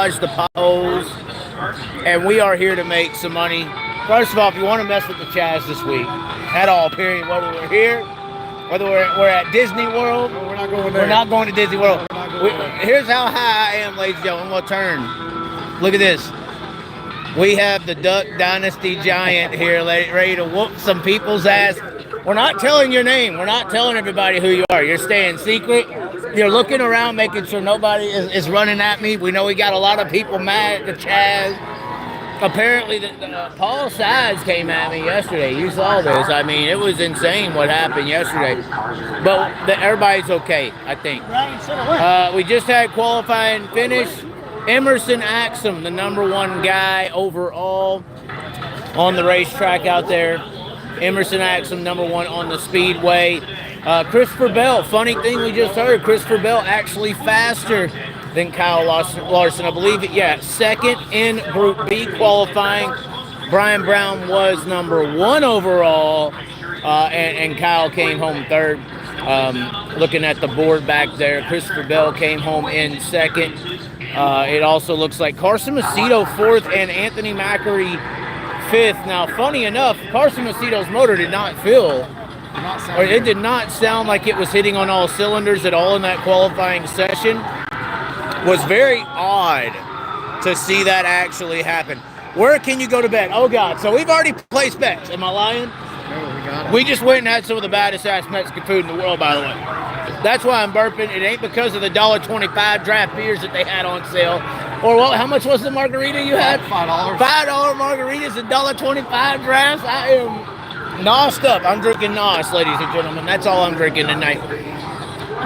dodge the potholes, and we are here to make some money. First of all, if you want to mess with the Chaz this week, at all, period, whether we're here, whether we're at Disney World, we're not going there. We're not going to Disney World. Here's how high I am, ladies and gentlemen. I'm going to turn. Look at this. We have the Duck Dynasty Giant here ready to whoop some people's ass. We're not telling your name. We're not telling everybody who you are. You're staying secret. You're looking around, making sure nobody is running at me. We know we got a lot of people mad at the Chaz. Apparently, Paul Chaz came at me yesterday. You saw this. I mean, it was insane what happened yesterday. But everybody's okay, I think. We just had qualifying finish. Emerson Axum, the #1 guy overall on the racetrack out there. Emerson Axum, #1 on the speedway. Christopher Bell, funny thing we just heard, Christopher Bell actually faster than Kyle Larson. I believe it, second in Group B qualifying. Brian Brown was #1 overall, and Kyle came home third. Looking at the board back there, Christopher Bell came home in second. It also looks like Carson Macedo fourth and Anthony Macri fifth. Now, funny enough, Carson Macedo's motor did not fill. It did not sound like it was hitting on all cylinders at all in that qualifying session. Was very odd to see that actually happen. Where can you go to bet? Oh, God. So we've already placed bets. Am I lying? No, we got it. We just went and had some of the baddest ass Mexican food in the world, by the way. That's why I'm burping. It ain't because of the $1.25 draft beers that they had on sale. Or what? How much was the margarita you had? $5. $5 margaritas and $1.25 drafts. I am nosed up. I'm drinking nos, ladies and gentlemen. That's all I'm drinking tonight.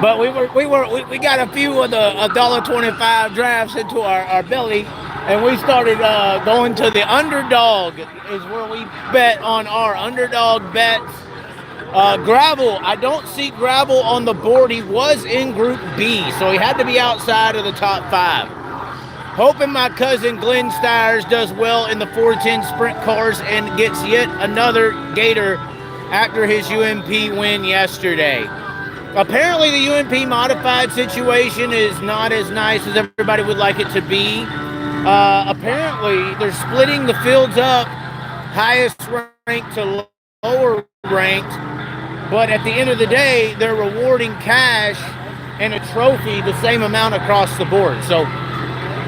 But we got a few of the $1.25 drafts into our belly, and we started going to the underdog is where we bet on our underdog bets. Gravel, I don't see Gravel on the board. He was in Group B, so he had to be outside of the top 5. Hoping my cousin Glenn Stiers does well in the 410 sprint cars and gets yet another Gator after his UMP win yesterday. Apparently the UMP modified situation is not as nice as everybody would like it to be. Apparently they're splitting the fields up, highest ranked to lower ranked, but at the end of the day, they're rewarding cash and a trophy the same amount across the board. So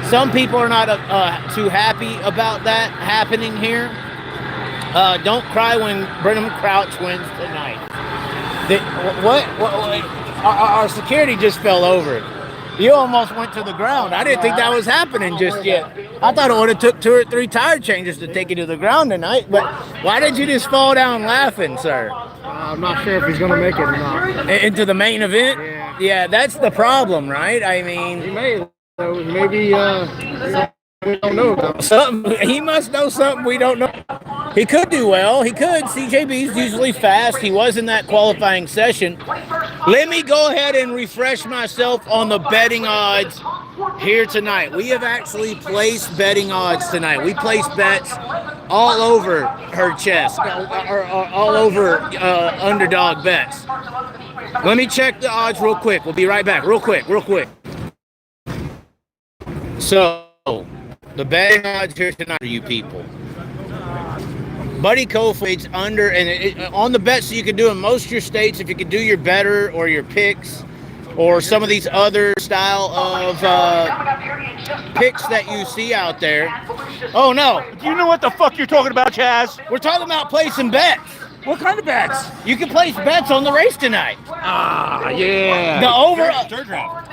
some people are not too happy about that happening here. Don't cry when Brenham Crouch wins tonight. Our security just fell over. You almost went to the ground. I didn't think that was happening just yet. I thought it would have took 2 or 3 tire changes to take you to the ground tonight. But why did you just fall down laughing, sir? I'm not sure if he's going to make it or not. Into the main event? Yeah, that's the problem, right? I mean, he may, though. Maybe we don't know about. He must know something we don't know. He could do well. He could. CJB's usually fast. He was in that qualifying session. Let me go ahead and refresh myself on the betting odds here tonight. We have actually placed betting odds tonight. We placed bets all over her chest, all over underdog bets. Let me check the odds real quick. We'll be right back. Real quick. So, the betting odds here tonight are you people. Buddy Kofoid's under, and on the bets that you can do in most of your states, if you could do your better or your picks or some of these other style of picks that you see out there. Oh, no. Do you know what the fuck you're talking about, Chaz? We're talking about placing bets. What kind of bets? You can place bets on the race tonight. Ah, yeah. The over... Dirt draft.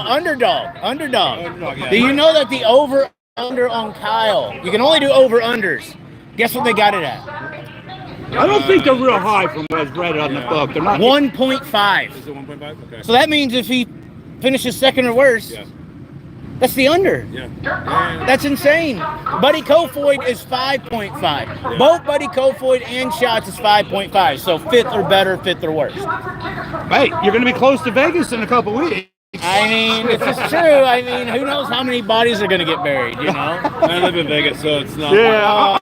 Underdog. Yeah. Do you know that the over-under on Kyle, you can only do over-unders. Guess what they got it at? I don't think they're real high from what's read on the book. They're not 1.5. Is it 1.5? Okay. So that means if he finishes second or worse, that's the under. Yeah. That's insane. Buddy Kofoid is 5.5. Yeah. Both Buddy Kofoid and Shots is 5.5. So fifth or better, fifth or worse. Hey, you're going to be close to Vegas in a couple weeks. I mean, this is true. I mean, who knows how many bodies are going to get buried, you know? I live in Vegas, so it's not. Yeah.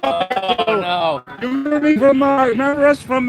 Oh, no. You remember me from, remember us from,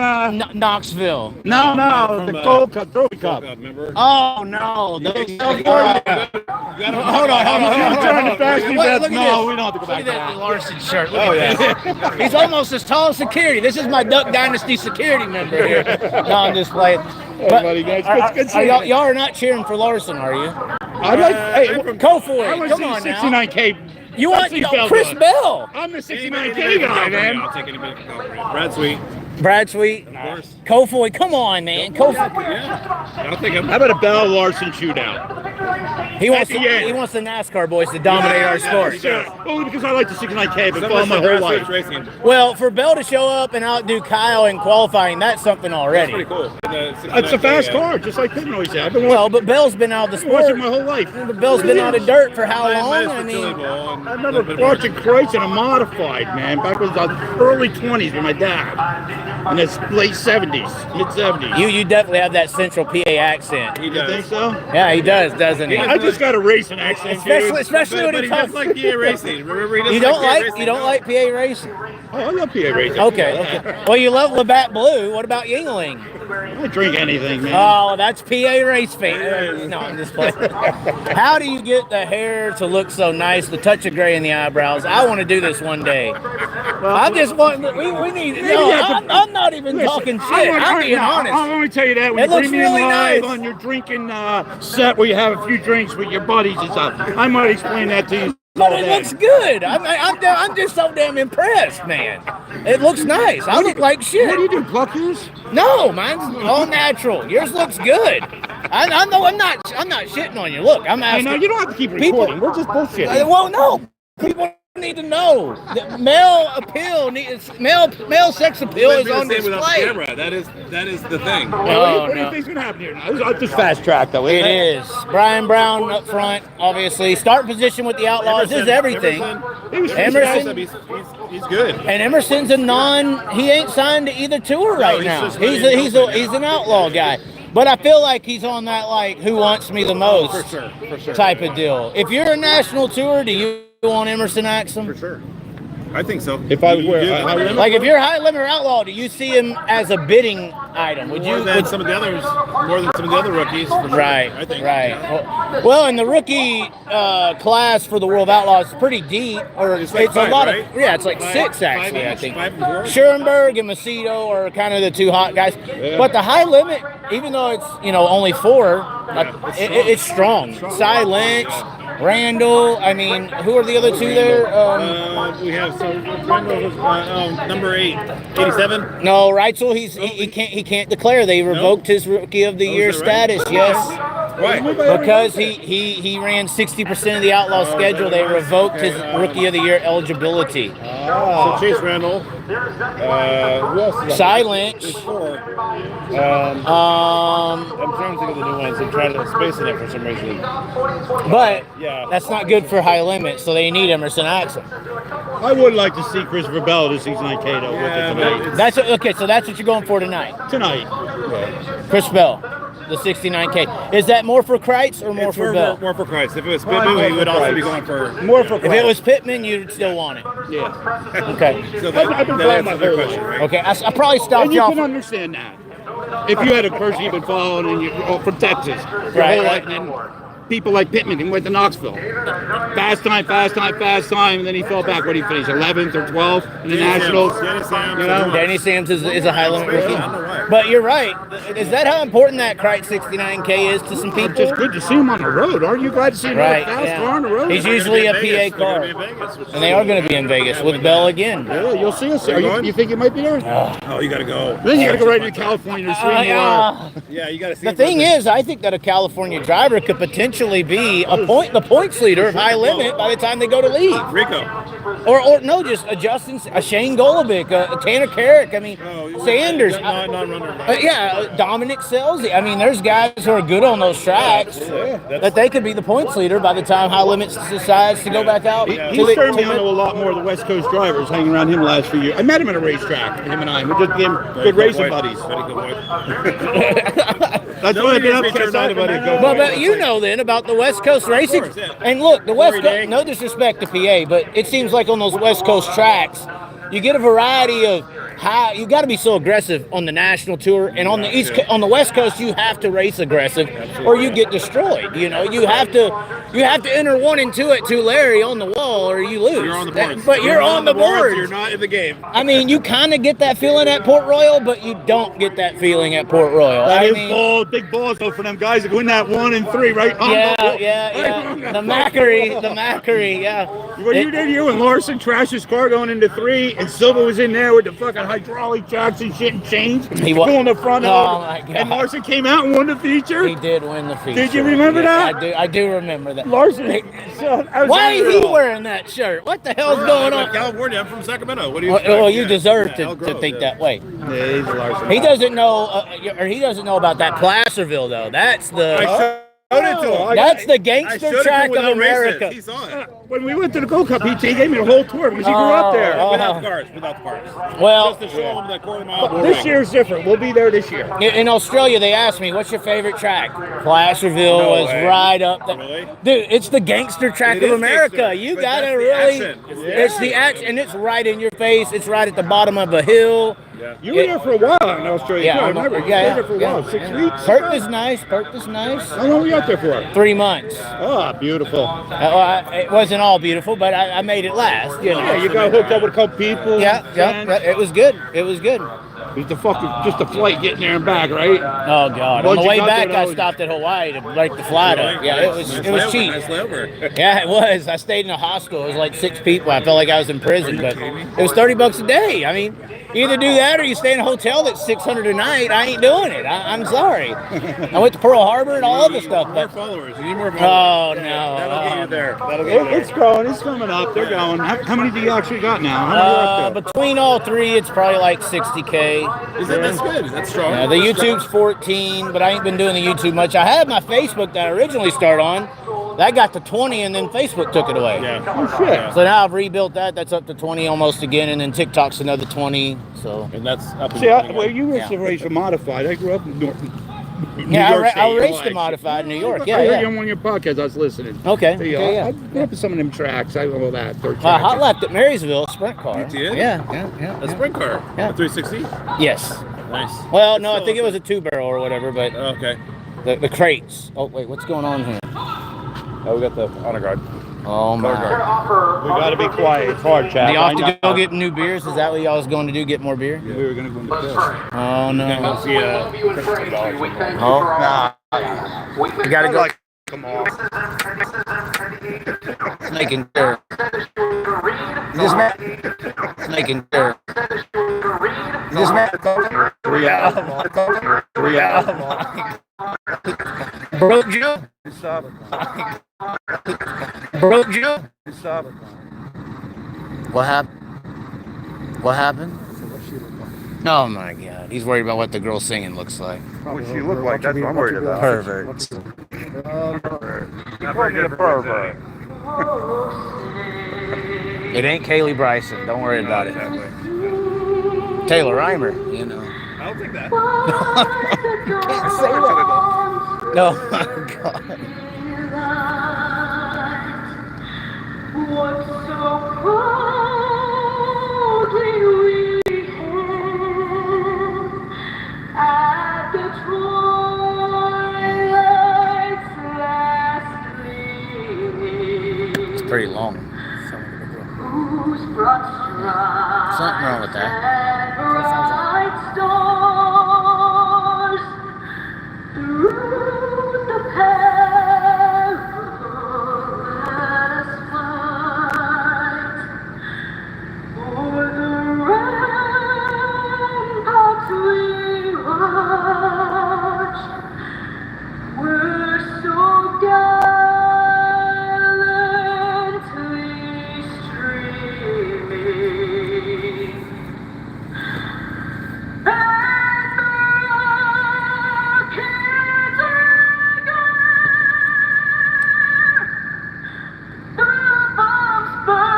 Knoxville. no, the Gold Cup, Trophy Cup. Remember? Oh no! California. Hold on. Trying to fast you Look back. at No, this. we don't have to go back Look to at that that. Larson shirt. Look at this. He's almost as tall as security. This is my Duck Dynasty security member here. No, I'm just playing. But buddy, guys. Good are seeing y'all, you. y'all are not cheering for Larson, are you? I'd like, hey, Go for I it. want Come to on see now. 69K. You want Let's see Bell Chris do it. Bell? I'm the 69K guy, man. I'll take anybody from California. Brad Sweet. Brad Sweet, Of course. Kofoid. Come on, man. Kofoid. Yeah. I'll take him. How about a Bell Larson shootout? He wants At the end. he wants the NASCAR boys to dominate our sport. Sure. Only because I like the 69K, but Some follow of my us whole are life. grassroots racing. Well, for Bell to show up and outdo Kyle in qualifying, that's something That's already. pretty cool. It's a fast car, just like Pittman always said. I've been Well, but Bell's been out of the watching sport. my whole life. But Bell's been out of dirt for how long? I mean, I remember watching Kreitz in a modified, man, back in the early 20s with my dad. In his late 70s, mid 70s. you definitely have that Central PA accent. He You does. think so? Yeah, he does, doesn't he? I just got a racing accent, Especially dude. when he But he talks. does like PA racing. Remember, he does You don't PA like racing? you don't No. like PA racing. Oh, I love PA racing. Okay. Well, you love Labatt Blue. What about Yingling? I don't drink anything, man. Oh, that's PA race fan. No, I'm just playing. How do you get the hair to look so nice? The touch of gray in the eyebrows. I want to do this one day. I just want. We need. No, I'm not even talking shit. I'm being honest. I'll only tell you that when It you bring looks me really in live nice. on your drinking set where you have a few drinks with your buddies and stuff. I might explain that to you. But it looks good. I'm just so damn impressed, man. It looks nice. I look like shit. What do you do? Pluck yours? No, mine's all natural. Yours looks good. I know I'm not shitting on you. Look, I'm I asking. know you don't have to keep People- recording. We're just bullshitting. Well, no. People need to know that male appeal male sex appeal is on Without display. camera. That is the thing. No, what do you no. think's gonna happen here now? It's just fast track though. It isn't it? is. Brian Brown up front, obviously. Start position with the Outlaws is everything. Emerson. He's good. And Emerson's he ain't signed to either tour right he's now. just He's running he's open an outlaw guy. But I feel like he's on that like who wants me the most For sure. type of deal. If you're a national tour, do you want Emerson Axum? For sure. I think so. If I You were- do. I would- Like if you're high limit or outlaw, do you see him as a bidding item? Would more you? than some of the others, more than some of the other rookies. For sure, Right, I think. right. Well, and the rookie class for the World Outlaws is pretty deep, or It's like a five, lot right? of it's like Five- 6 actually. five I each, think 5 and 4? Schoenberg and Macedo are kind of the two hot guys. But the high limit, even though it's only 4, it's strong. Cy Lynch, Randall. I mean, who are the other two there? We have number 87. No, Reitzel. He can't declare. They revoked his Rookie of the Year is that right? status. Yes. Right. Because he ran 60% of the outlaw schedule, they revoked his Rookie of the Year eligibility. So Chase Randall. Who else? Is Cy Lynch. There's 4. Um, I'm trying to think of the new ones. I'm trying to space in it for some reason. but Yeah. that's not good for high limit, so they need Emerson Axum. I would like to see Christopher Bell to 69K though. Yeah, with but it it's- That's okay. So that's what you're going for tonight, tonight. Chris Bell, the 69K. Is that more for Kreitz or more It's for Bell? more for Christ. If it was Well, Pitbull, more he for would also be Christ. going for. More for If it was Pittman, you'd still want it. yeah. Okay. So I've been that following my answers your whole question, life. right? Okay. I probably stopped And you y'all. can understand that. If you had a person you've been following and you're from Texas, your Right, whole right. life, and people like Pittman, he went to Knoxville. Fast time, and then he fell back. What did he finish? 11th or 12th in the Danny Nationals? Sam's, Danny Sam's, You know? Danny Sam's is a high limit rookie. I don't know why. But you're right. Is that how important that Kreitz 69K is to some It's people? just good to see him on the road. Aren't you glad to see him Right, on a fast yeah. car on the road? He's They're usually gonna a be in PA Vegas. They're car. gonna be in Vegas, which is And they are going to be in Vegas with Bell again. Yeah, you'll see us. Are you going? You think you might be there? Oh, you gotta go. Then you got to go right to California to see him. Yeah, you gotta see. The thing is, I think that a California driver could potentially be the points leader of high limit by the time they go to leave. Rico. Or no, just a Shane Golovic, a Tanner Carrick. I mean, Sanders. Non-runner. Yeah, Dominic Selzy. I mean, there's guys who are good on those tracks that they could be the points leader by the time high limits decides to go back out. He's turned me on to a lot more of the West Coast drivers hanging around him the last few years. I met him at a racetrack, him and I. We just became good racing buddies. Very good boy. That's why I've been up to anybody. But you know then about the West Coast racing. course, yeah. And look, the West Corey Coast, no disrespect to PA, but it seems like on those West Coast tracks, you get a variety of how you got to be so aggressive on the national tour, and on the on the West Coast, you have to race aggressive, or you get destroyed. You know, you have to enter 1 and 2 at Tulare on the wall, or you lose. You're on the boards. But you're on the boards. You're not in the game. I mean, you kind of get that feeling at Port Royal, but you don't get that feeling at Port Royal. That I is mean, big balls though for them guys to win that 1 and 3, right? yeah. The Macquarie, yeah. What you did here when Larson trashed his car going into 3, and Silva was in there with the fucking hydraulic jacks and shit and chains. He was pulling the front Oh of my God. And Larson came out and won the feature. He did win the feature. Did you remember that? I do remember that. Larson. Why is he wearing that shirt? What the hell's going on? California. I'm from Sacramento. What do you? Well, you deserve to think that way. Yeah, he's a Larson. He doesn't know, or he doesn't know about that Placerville though. That's the. That's the gangster track of America. He saw it. When we went to the Gold Cup, he gave me the whole tour because he grew up there. Without the cars. Well, Just to show him that quarter mile. this year's different. We'll be there this year. In Australia, they asked me, "What's your favorite track?" Placerville was right up there. Really? Dude, it's the gangster track of America. Gangster, You but gotta that's the really. accent. It's the action, and it's right in your face. It's right at the bottom of a hill. Yeah. You were there for a while in Australia. Yeah, I remember. You yeah, were there for a while. 6 weeks. Perth is nice. How long were you out there for? 3 months. Oh, beautiful. It wasn't all beautiful, but I made it last. You know. Yeah, you got hooked up with a couple people. Yeah. It was good. It was good. It was just the flight getting there and back, right? Oh God! On the way back, I stopped at Hawaii to break the flight up. Yeah, it was cheap. Yeah, it was. I stayed in a hostel. It was like 6 people. I felt like I was in prison, but it was $30 a day. I mean, either do that or you stay in a hotel that's $600 a night. I ain't doing it. I'm sorry. I went to Pearl Harbor and all other stuff. More followers. You need more Oh followers. no! That'll get you there. It's growing. It's coming up. They're going. How many do you actually got now? How many are up there? Between all 3, it's probably like 60K. That's good. That's strong. Yeah, the YouTube's 14, but I ain't been doing the YouTube much. I had my Facebook that I originally started on. That got to 20, and then Facebook took it away. Yeah. Oh, shit. So now I've rebuilt that. That's up to 20 almost again, and then TikTok's another 20. So. And that's up and running. Well, you used to race a modified. I grew up in New York I raced a modified in New York. Yeah, I heard you on one of your podcasts. I was listening. Okay. I grew up in some of them tracks. I know that. Hot lapped at Marysville, sprint car. You did? Yeah. A sprint car? Yeah. A 360? Yes. Nice. Well, no, I think it was a 2-barrel or whatever, but okay. The crates. Oh, wait, what's going on here? Oh, we got the honor guard. Oh, my. We got to be quiet. It's hard, Chaz. Do y'all have to go get new beers? Is that what y'all was going to do, get more beer? Yeah. We were going to go into this. Oh, no. We're going to see Oh, nah. You got to go. Come on. Making dirt. Making dirt. This man. 3 hours. 3 hours. Broke Joe. Stop it. Broke Joe. Stop it. What happened? What happened? Oh my God. He's worried about what the girl singing looks like. What she look like? That's what I'm worried about. Perverts. You called me a pervert. It ain't Kaylee Bryson. Don't worry about it. Taylor Reimer, you know. I don't think that. Can't say that. Oh my God. What so proudly we hailed at the twilight's last gleaming. It's pretty long. Whose broad stripes Something wrong with that. and bright stars through the perilous fight o'er the ramparts we watched were so gallantly streaming. And the rockets again, the bombs bursting,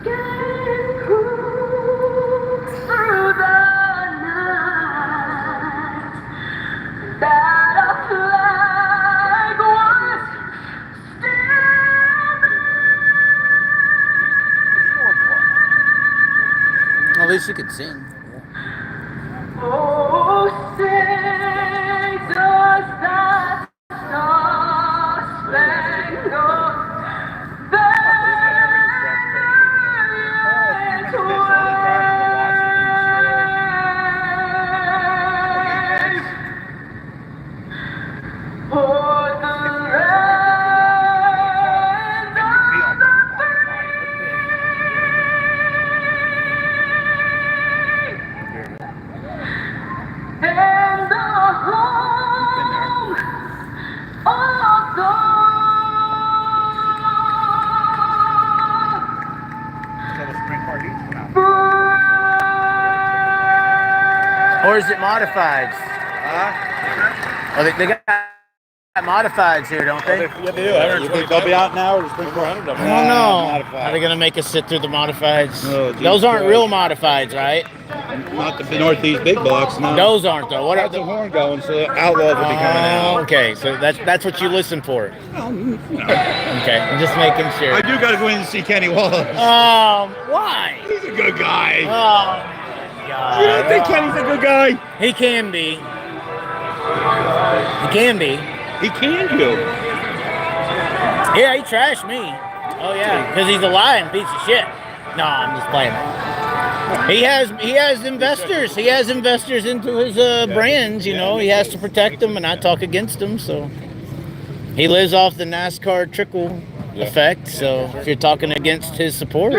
getting cool through the night. That a flag was still there. least you could sing. Oh, sing the star-spangled Or is it modifieds? Oh, they got modifieds here, don't they? Yeah, they do. You think they'll be out now or just bring 400 of them? I don't know. Are they going to make us sit through the modifieds? Oh, geez, Those aren't Christ. real modifieds, right? Not the Northeast big bucks, no. Those aren't, though. What are That's the the horn going, so the Outlaws will be coming out. Okay, so that's what you listen for. No. Okay, I'm just making sure. I do got to go in and see Kenny Wallace. Why? He's a good guy. Oh, God. You don't think Kenny's a good guy? He can be. He can be. He can do. Yeah, he trashed me. Oh yeah, because he's a lying piece of shit. No, I'm just playing. He has investors. He has investors into his brands. You know, he has to protect them and not talk against them. So he lives off the NASCAR trickle effect. So if you're talking against his support, you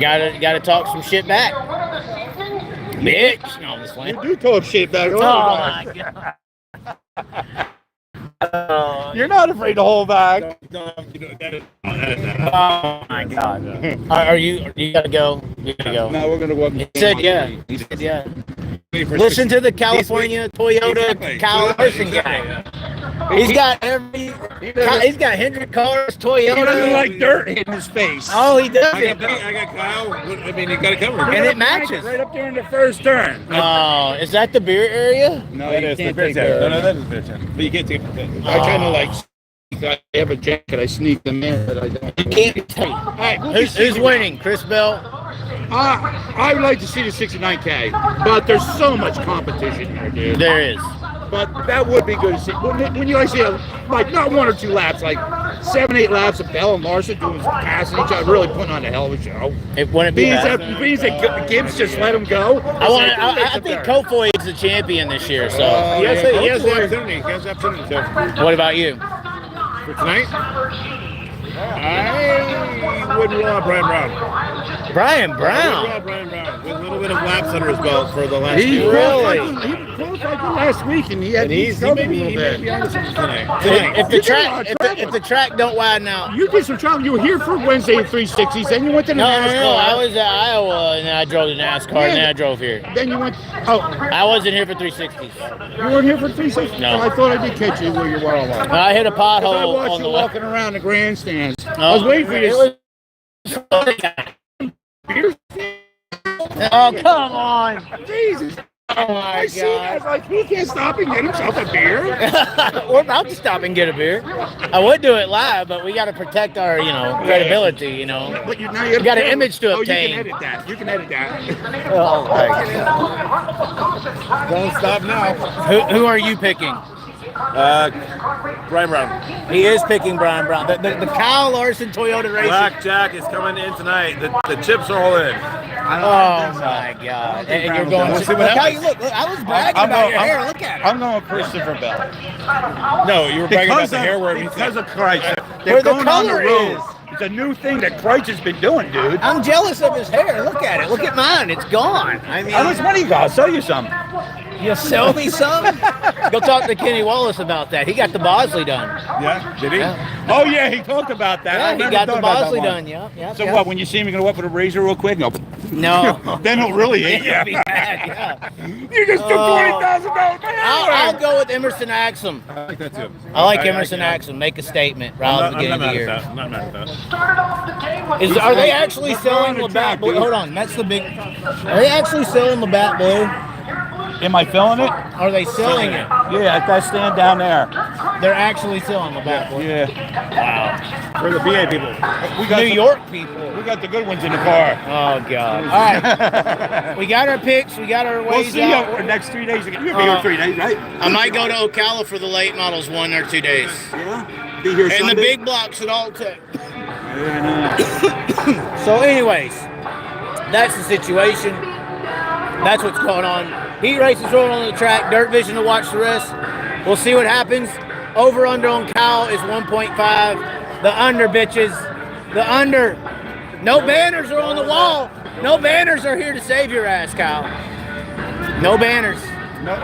gotta talk some shit back, bitch. No, I'm just playing. You do talk shit back. Oh my God. You're not afraid to hold back. Oh my God. Are you gotta go? You gotta go. No, we're gonna walk. He said yeah. He said yeah. Listen to the California Toyota Kyle Larson guy. He's got he's got Hendrick cars, He doesn't Toyota. like dirt in his face. Oh, he does I it. got Kyle. I mean, you got to cover And it matches. Right up there in the first turn. Oh, is that the beer area? No, That you is the can't beer take tent. dirt. No, that is the beer tent. But you can't take it. I kind of like. I have a jacket. I sneak them in, but I don't. You can't take. All right, Who's winning? Chris Bell? I would like to see the 69K, but there's so much competition here, dude. There is. But that would be good to see. When you like see like not 1 or 2 laps, like 7, 8 laps of Bell and Larson doing passing each other, really putting on a hell of a show. It wouldn't be bad. Means that Gibbs just let him go. I think Kofoy is the champion this year. So, He has the opportunity. He has the opportunity. So what about you? for tonight, I would rule out Brian Brown. Brian I would Brown. rule out Brian Brown with a little bit of laps under his belt for the last He few. Really? He qualified last week, and he had And he struggled may a be little bit. on to something tonight. If You did a lot of the track don't widen out. You did some travel. You were here for Wednesday at 360s, then you went to the No. NASCAR. I was at Iowa and then I drove to NASCAR and then I drove here. Then you went. Oh, I wasn't here for 360s. you weren't here for 360s? No. Oh, I thought I did catch you where you were all along. I hit a I pothole watched on you the way. walking around the grandstands. I was waiting for you. It was- Oh, come on. Jesus. Oh, my I see. I was God. like, he can't stop and get himself a beer. We're about to stop and get a beer. I would do it live, but we got to protect our, credibility, But now You got an image to obtain. You can edit that. You can edit that. Oh, my God. Don't stop now. Who are you picking? Brian Brown. He is picking Brian Brown. The Kyle Larson Toyota Racing. Blackjack is coming in tonight. The chips are all in. Oh, my God. And you're going We'll to... see what Look, how happens. you look. I was bragging about your hair. Look at it. I'm going Christopher Bell. No, you were bragging about the hair where because of Christ. Where They're the going on the color road. is. It's a new thing that Christ has been doing, dude. I'm jealous of his hair. Look at it. Look at mine. It's gone. I mean, How much money you got? I'll sell you some. you sell me some? Go talk to Kenny Wallace about that. He got the Bosley done. Yeah, did he? Yeah, Oh, yeah, he talked about that. I yeah he never got the thought about that Bosley one. done. Yeah. So what, when you see him, you're going to go up with a razor real quick? No. No. Then he'll really hate It'd be you. bad, yeah. You just took $20,000. I'll go with Emerson Axum. I like that too. I like Emerson Axum. Make a statement right at the beginning of the year. I'm not mad at that. Started off the game with Are they actually Let's go on selling the Labatt track, Blue? dude. Hold on, that's the big. Are they actually selling Labatt Blue? Am I filling it? Are they selling it? Yeah, I stand down there. They're actually selling Labatt Blue. Yeah. Wow. We're the BA people. We got New some- York people. We got the good ones in the car. Oh God! All right, we got our picks. We got our We'll ways see you out. over the next 3 days. You'll be here 3 days, right? I might go to Ocala for the late models 1 or 2 days, Yeah. Be here and Sunday. the big blocks at All Tech. Yeah, So, anyways, that's the situation. That's what's going on. Heat races rolling on the track. Dirt Vision to watch the rest. We'll see what happens. Over under on Kyle is 1.5. The under, bitches. The under. No banners are on the wall. No banners are here to save your ass, Kyle. No banners. no.